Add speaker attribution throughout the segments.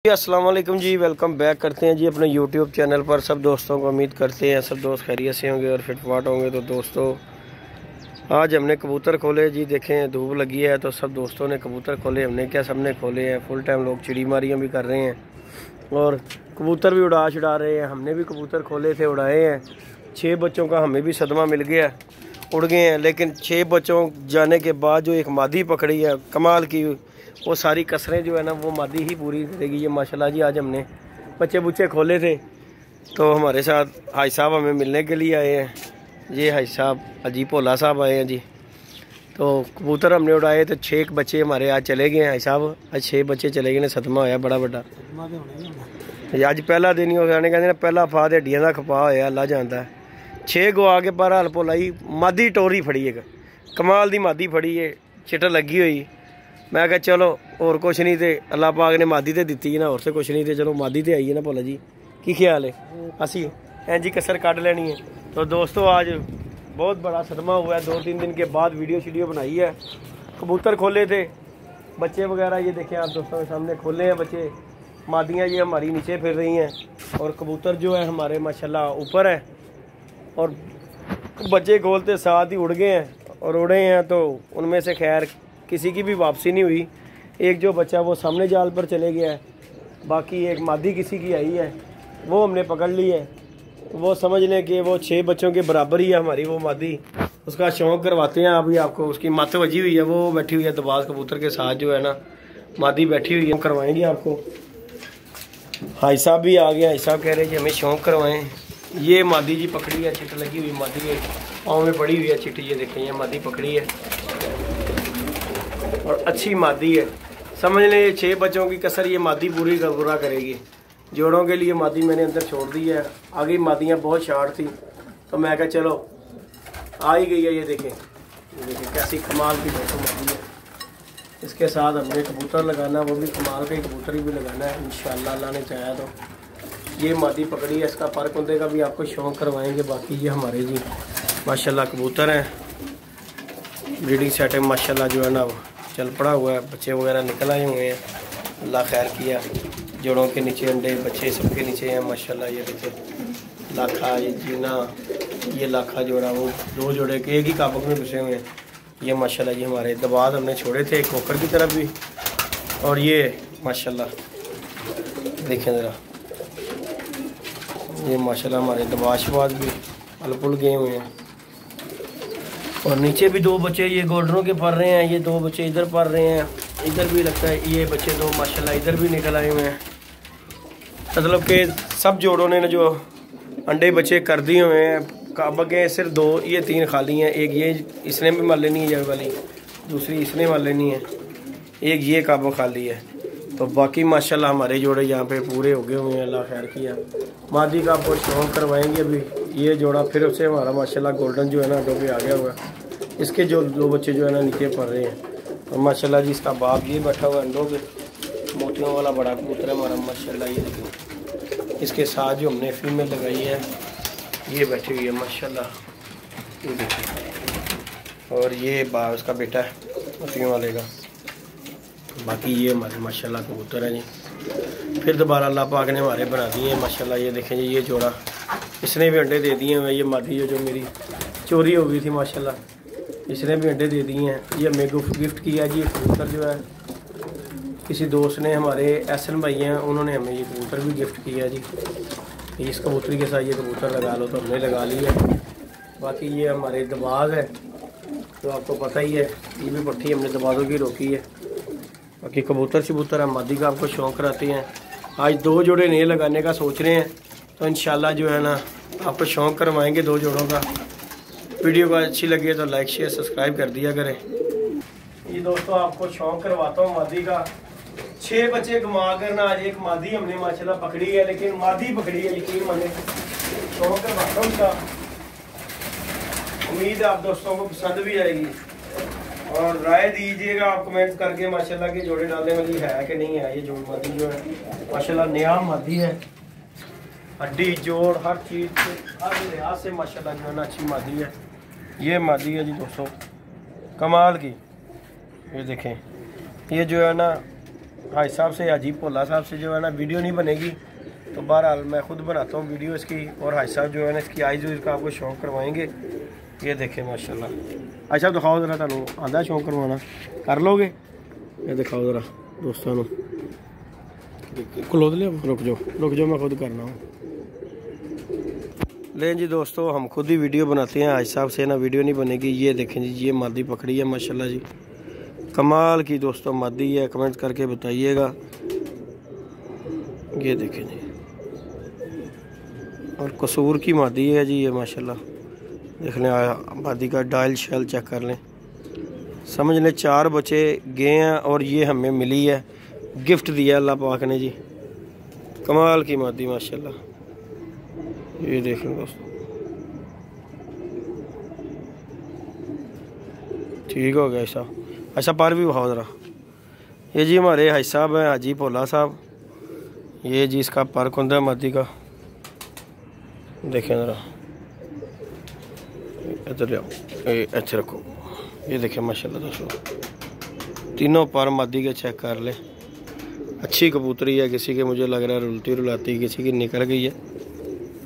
Speaker 1: अस्सलाम वालेकुम जी, welcome back करते हैं जी अपने यूट्यूब चैनल पर। सब दोस्तों को उम्मीद करते हैं सब दोस्त खैरियत से होंगे और फिटफाट होंगे। तो दोस्तों आज हमने कबूतर खोले जी। देखें धूप लगी है तो सब दोस्तों ने कबूतर खोले, हमने क्या सबने खोले हैं। फुल टाइम लोग चिड़ी मारियाँ भी कर रहे हैं और कबूतर भी उड़ा रहे हैं। हमने भी कबूतर खोले थे, उड़ाए हैं। 6 बच्चों का हमें भी सदमा मिल गया, उड़ गए हैं। लेकिन 6 बच्चों जाने के बाद जो एक मादी पकड़ी है कमाल की, वो सारी कसरें जो है ना वो मादी ही पूरी करेगी। ये माशाल्लाह जी आज हमने बच्चे खोले थे तो हमारे साथ हाजी साहब हमें मिलने के लिए आए हैं। ये हाजी साहब अजीब भोला साहब आए हैं जी। तो कबूतर हमने उड़ाए तो 6 बच्चे हमारे आज चले गए हैं। हाजी साहब आज 6 बच्चे चले गए, सदमा होया बड़ा बड़ा। अज पहला दिन ही हो गया, कहते पहला फा तो हड्डियां का खपा होया, अल्लाह जानता है। 6 गवा के पर हाल भोला ही मादी टोरी फड़ी, एक कमाल दी मादी फड़ी है, चिट लगी हुई। मैं कहा चलो और कुछ नहीं थे, अल्लाह पाक ने मादी तो दी ना, और से कुछ नहीं थे, चलो मादी तो आई है ना। भोला जी की ख्याल है, असी ऐं जी कसर कट लेनी है। तो दोस्तों आज बहुत बड़ा सदमा हुआ है। 2-3 दिन के बाद वीडियो बनाई है। कबूतर खोले थे बच्चे वगैरह, ये देखें आप दोस्तों के सामने खोले हैं बच्चे। मादियाँ ये हमारी नीचे फिर रही हैं और कबूतर जो है हमारे माशाल्लाह ऊपर है। और बच्चे खोलते साथ ही उड़ गए हैं और उड़े हैं तो उनमें से खैर किसी की भी वापसी नहीं हुई। एक जो बच्चा वो सामने जाल पर चले गया है, बाकी एक मादी किसी की आई है वो हमने पकड़ ली है। वो समझ लें कि वो 6 बच्चों के बराबर ही है हमारी वो मादी। उसका शौक करवाते हैं अभी आपको। उसकी मत वजी हुई है, वो बैठी हुई है दबाज कबूतर के साथ जो है ना, मादी बैठी हुई है। हम करवाएंगे आपको। हाजी साहब भी आ गए। हाजी साहब कह रहे हैं जी हमें शौक करवाएं। ये मादी जी पकड़ी है, चिट लगी हुई मादी है, पाँव में पड़ी हुई है चिट। ये देखें ये मादी पकड़ी है और अच्छी मादी है। समझ लें 6 बच्चों की कसर ये मादी पूरा करेगी। जोड़ों के लिए मादी मैंने अंदर छोड़ दी है। आगे मादियाँ बहुत शार्ट थी तो मैं कहा चलो आ ही गई है। ये देखें कैसी कमाल की दोस्तों मादी है। इसके साथ हमने कबूतर लगाना, वो भी कमाल के कबूतर भी लगाना है इंशाअल्लाह, अल्लाह ने चाहा तो। ये मादी पकड़ी है, इसका पर कुंदे का भी आपको शौक करवाएंगे। बाकी ये हमारे जी माशाल्लाह कबूतर हैं, ब्रीडिंग सेटअप माशाल्लाह जो है ना चल पड़ा हुआ है। बच्चे वगैरह निकल आए हुए हैं, अल्लाह खैर किया। जोड़ों के नीचे अंडे बच्चे सबके नीचे हैं माशाल्लाह। ये देखिए लाखा, ये जीना, ये लाखा जोड़ा, वो 2 जोड़े के एक ही काबक में घुसे हुए हैं। ये माशाल्लाह ये हमारे दबाद हमने छोड़े थे कोकर की तरफ भी। और ये माशाल्लाह देखें ज़रा, ये माशाल्लाह हमारे दबाशबाज भी अलपुल गए हुए हैं। और नीचे भी 2 बच्चे ये गोल्डनों के पढ़ रहे हैं। ये 2 बच्चे इधर पढ़ रहे हैं, इधर भी लगता है ये बच्चे 2 माशाल्लाह इधर भी निकल आए हुए हैं। मतलब कि सब जोड़ों ने जो अंडे बच्चे कर दिए हुए हैं। काबा के सिर्फ 2, ये 3 खाली हैं। एक ये इसने भी मार लेनी है ये वाली, दूसरी इसने मार लेनी है, एक ये काबा खाली है। तो बाकी माशाल्लाह हमारे जोड़े यहाँ पे पूरे हो गए हुए हैं, अल्लाह खैर किया। मादी का आपको शौक करवाएंगे अभी। ये जोड़ा फिर उससे हमारा माशाल्लाह गोल्डन जो है ना 2 पे आ गया हुआ है। इसके जो 2 बच्चे जो है ना नीचे पड़ रहे हैं। और माशाल्लाह जी इसका बाप ये बैठा हुआ है अंडों पे, मोतियों वाला बड़ा कबूतर है हमारा माशाल्लाह। ये देखिए इसके साथ जो हमने फीमेल लगाई है ये बैठी हुई है माशाल्लाह, ये देखिए। और ये बाप उसका बेटा है मोतियों वाले का। बाकी ये हमारे माशाल्लाह कबूतर है जी। फिर दोबारा अल्लाह पाक ने हमारे बना दिए हैं माशाल्लाह। ये देखें जी ये जोड़ा, इसने भी अंडे दे दिए हैं। ये मादी जो मेरी चोरी हो गई थी माशाल्लाह, इसने भी अंडे दे दिए हैं। ये हमें गिफ्ट किया जी। कबूतर जो है किसी दोस्त ने, हमारे एहसन भाई हैं, उन्होंने हमें ये कबूतर भी गिफ्ट किया जी। इस कबूतरी के साथ ये कबूतर लगा लो, तो हमने लगा लिया। बाकी ये हमारे दबाग है तो आपको पता ही है, ये भी पट्टी हमने दबागों की रोकी है। बाकी कबूतर शबूतर हम मादी का आपको शौक़ कराते हैं। आज 2 जोड़े नए लगाने का सोच रहे हैं तो इंशाल्लाह जो है ना आपको शौक़ करवाएंगे 2 जोड़ों का। वीडियो को अच्छी लगे तो लाइक शेयर सब्सक्राइब कर दिया करें। ये दोस्तों आपको शौक़ करवाता हूँ मादी का। 6 बच्चे घुमा करना आज एक मादी हमने माशाल्लाह पकड़ी है, लेकिन मादी पकड़ी है, यकीन माने। शौक़ करवाता हूँ उसका, उम्मीद है आप दोस्तों को पसंद भी आएगी। और राय दीजिएगा आप कमेंट करके माशाल्लाह के जोड़े डालने वाली है कि नहीं है। ये जोड़ मादी जो है माशाल्लाह नया मादी है, हड्डी जोड़ हर चीज़ से हर लिहाज से माशाल्लाह जो है ना अच्छी मादी है। ये मादी है जी दोस्तों कमाल की। ये देखें ये जो है ना हाजी साहब से, हाजी भोला साहब से जो है ना वीडियो नहीं बनेगी, तो बहरहाल मैं ख़ुद बनाता हूँ वीडियो इसकी। और हाजी साहब जो है ना इसकी आइज़ का आपको शौक़ करवाएंगे। ये देखें माशाल्लाह। हाजी साहब दिखाओ ज़रा, तुम आधा शौक़ करवाना कर लोगे? ये दिखाओ ज़रा दोस्तों, क्लोज ले, रुक जाओ मैं खुद करना हूँ। लें जी दोस्तों, हम खुद ही वीडियो बनाते हैं। हाजी साहब से ना वीडियो नहीं बनेगी। ये देखें जी, ये मादी पकड़ी है माशाल्लाह जी, कमाल की दोस्तों मादी है। कमेंट करके बताइएगा। ये देखें जी, और कसूर की मादी है जी ये माशाल्लाह। देख लें मादी का डायल शैल चेक कर लें, समझ लें 4 बच्चे गए हैं और ये हमें मिली है, गिफ्ट दिया अल्लाह पाक ने जी। कमाल की मादी माशाल्लाह। ये देख लें दोस्तों, ठीक हो गया ऐसा। अच्छा पर भी बहाओ ज़रा। ये जी हमारे हाजी साहब हैं, हाजी भोला साहब। ये जी इसका पर कुंदा मादी का, देखें ज़रा, इधर आओ, अच्छे रखो। ये देखें माशाल्लाह दोस्तों, तीनों पर मादी के चेक कर ले। अच्छी कबूतरी है, किसी के मुझे लग रहा है रुलती रुलाती, किसी की निकल गई है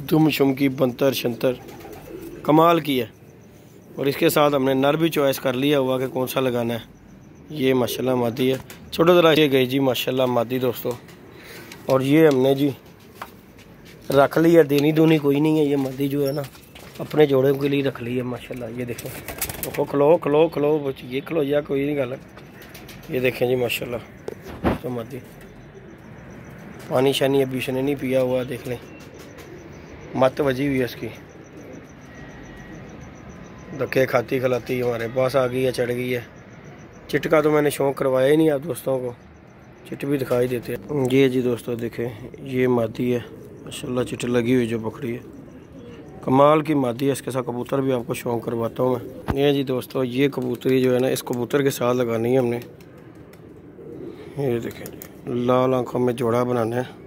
Speaker 1: दुम शुम की, बंतर शंतर, कमाल की है। और इसके साथ हमने नर भी चॉइस कर लिया हुआ कि कौन सा लगाना है। ये माशाल्लाह मादी है, छोटा ज़रा ये गई जी माशाल्लाह मादी दोस्तों। और ये हमने जी रख ली है, देनी दूनी कोई नहीं है। ये मादी जो है ना अपने जोड़े के लिए रख ली है माशाल्लाह। ये देखें, देखो खलो खलो खलो, ये खलो या कोई नहीं गल। ये देखें जी माशाल्लाह तो मादी, पानी शानी अभी इसने नहीं पिया हुआ, देख लें मत वजी हुई है इसकी, धक्के खाती खिलाती हमारे पास आ गई है, चढ़ गई है। चिट का तो मैंने शौक़ करवाया ही नहीं आप दोस्तों को, चिट भी दिखाई देते हैं। ये जी दोस्तों देखें, ये मादी है माशाल्लाह, चिट लगी हुई जो पकड़ी है, कमाल की मादी है। इसके साथ कबूतर भी आपको शौक़ करवाता हूँ मैं। ये जी दोस्तों, ये कबूतरी जो है ना इस कबूतर के साथ लगानी है हमने। ये देखें जी, लाल आंखों में जोड़ा बनाना है।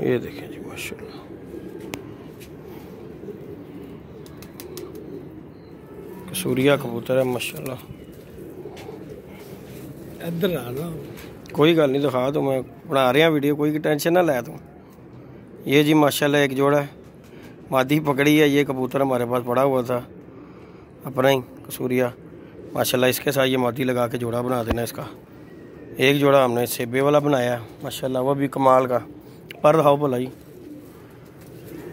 Speaker 1: ये देखें जी माशाल्लाह, कसूरिया कबूतर है माशाल्लाह। इधर आना, कोई गल नहीं, दिखा तो मैं बना रहा वीडियो, कोई टेंशन ना ले तू। ये जी माशाल्लाह एक जोड़ा है, मादी पकड़ी है। ये कबूतर हमारे पास पड़ा हुआ था अपना ही कसूरिया माशाल्लाह। इसके साथ ये मादी लगा के जोड़ा बना देना इसका। एक जोड़ा हमने सेबे वाला बनाया माशाल्लाह, वो भी कमाल का। पर दिखाओ भला जी,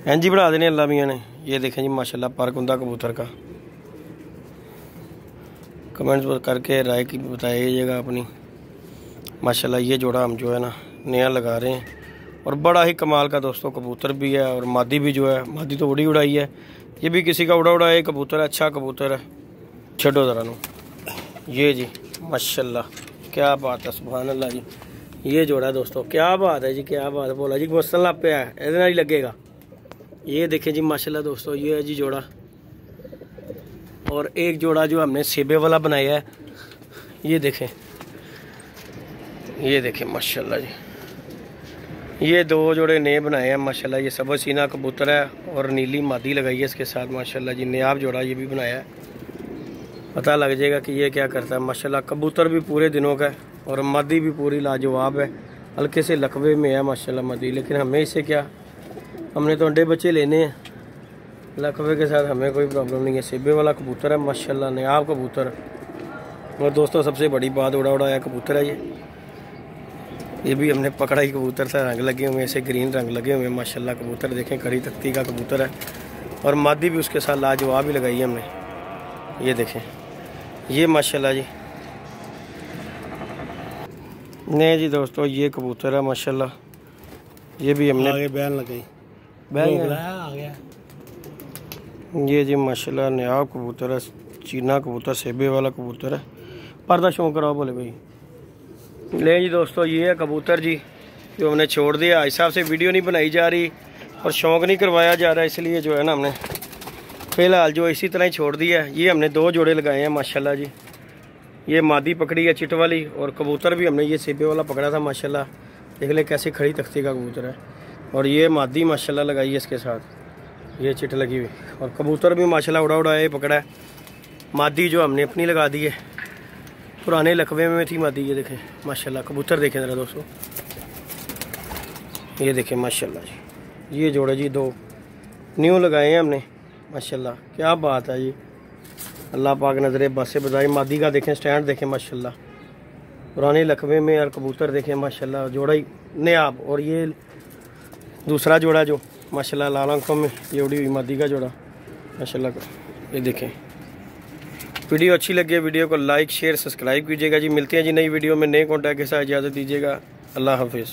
Speaker 1: इंजी बना देने अल्लाह मियाँ ने। ये देखें जी माशाल्लाह पर कुंदा कबूतर का। कमेंट्स करके राय की बताइएगा अपनी माशाल्लाह। ये जोड़ा हम जो है ना नया लगा रहे हैं, और बड़ा ही कमाल का दोस्तों कबूतर भी है। और मादी भी जो है, मादी तो उड़ी उड़ाई है, ये भी किसी का उड़ा उड़ाया कबूतर है, अच्छा कबूतर है। छो ज़रा नो, ये जी माशाल्लाह क्या बात है, सुभान अल्लाह जी। ये जोड़ा दोस्तों क्या बात है जी, क्या बात है। बोला जी मसल लग पे है, इधर ही लगेगा। ये देखें जी माशाल्लाह दोस्तों, ये है जी जोड़ा। और एक जोड़ा जो हमने सेबे वाला बनाया है, ये देखें, ये देखें माशाल्लाह जी। ये 2 जोड़े नए बनाए हैं माशाल्लाह। ये सबज सीना कबूतर है और नीली मादी लगाई है इसके साथ माशाल्लाह जी। नयाब जोड़ा ये भी बनाया है, पता लग जाएगा कि ये क्या करता है माशाल्लाह। कबूतर भी पूरे दिनों का है और मादी भी पूरी लाजवाब है। हल्के से लकवे में है माशाल्लाह मादी, लेकिन हमें इससे क्या, हमने तो अंडे बच्चे लेने हैं, लकवे के साथ हमें कोई प्रॉब्लम नहीं है। सेबे वाला कबूतर है माशाल्लाह, नयाब कबूतर। और दोस्तों सबसे बड़ी बात, उड़ा उड़ाया कबूतर है ये भी हमने पकड़ा ही कबूतर था। रंग लगे हुए ऐसे ग्रीन रंग लगे हुए माशाल्लाह। कबूतर देखें कड़ी तख्ती का कबूतर है, और मादी भी उसके साथ लाजवाब ही लगाई है हमने। ये देखें ये माशाल्लाह जी। नहीं जी दोस्तों, ये कबूतर है माशाल्लाह, ये भी हमने आगे बैन लगाई, बैन आ गया। ये जी माशाल्लाह नयाब कबूतर है, चीना कबूतर, सेबे वाला कबूतर है। पर्दा शौक कराओ बोले भाई। ले जी दोस्तों, ये है कबूतर जी जो हमने छोड़ दिया। हाजी साहब से वीडियो नहीं बनाई जा रही और शौक़ नहीं करवाया जा रहा, इसलिए जो है ना हमने फ़िलहाल जो इसी तरह ही छोड़ दिया है। ये हमने 2 जोड़े लगाए हैं माशाल्लाह जी। ये मादी पकड़ी है चिट वाली, और कबूतर भी हमने ये सेबे वाला पकड़ा था माशाल्लाह। देख ले कैसे खड़ी तख्ती का कबूतर है। और ये मादी माशाल्लाह लगाई है इसके साथ, ये चिट लगी हुई। और कबूतर भी माशाल्लाह उड़ा उड़ाया पकड़ा है। मादी जो हमने अपनी लगा दी है। पुराने लकवे में थी मादी। ये देखें माशाल्लाह कबूतर देखें ज़रा दोस्तों, ये देखें माशाल्लाह जी। ये जोड़े जी 2 न्यू लगाए हैं हमने माशाल्लाह, क्या बात है जी। अल्लाह पाक नज़रे बस से बजाए। मादी का देखें स्टैंड देखें माशाल्लाह, पुराने लकवे में, और कबूतर देखें माशाल्लाह जोड़ा ही नयाब। और ये दूसरा जोड़ा जो माशाल्लाह लाल आंखों में ये उड़ी हुई मादी का जोड़ा माशाल्लाह। ये देखें। वीडियो अच्छी लगे वीडियो को लाइक शेयर सब्सक्राइब कीजिएगा जी। मिलते हैं जी नई वीडियो में नए कॉन्टैक्ट के साथ। इजाज़त दीजिएगा। अल्लाह हाफिज़।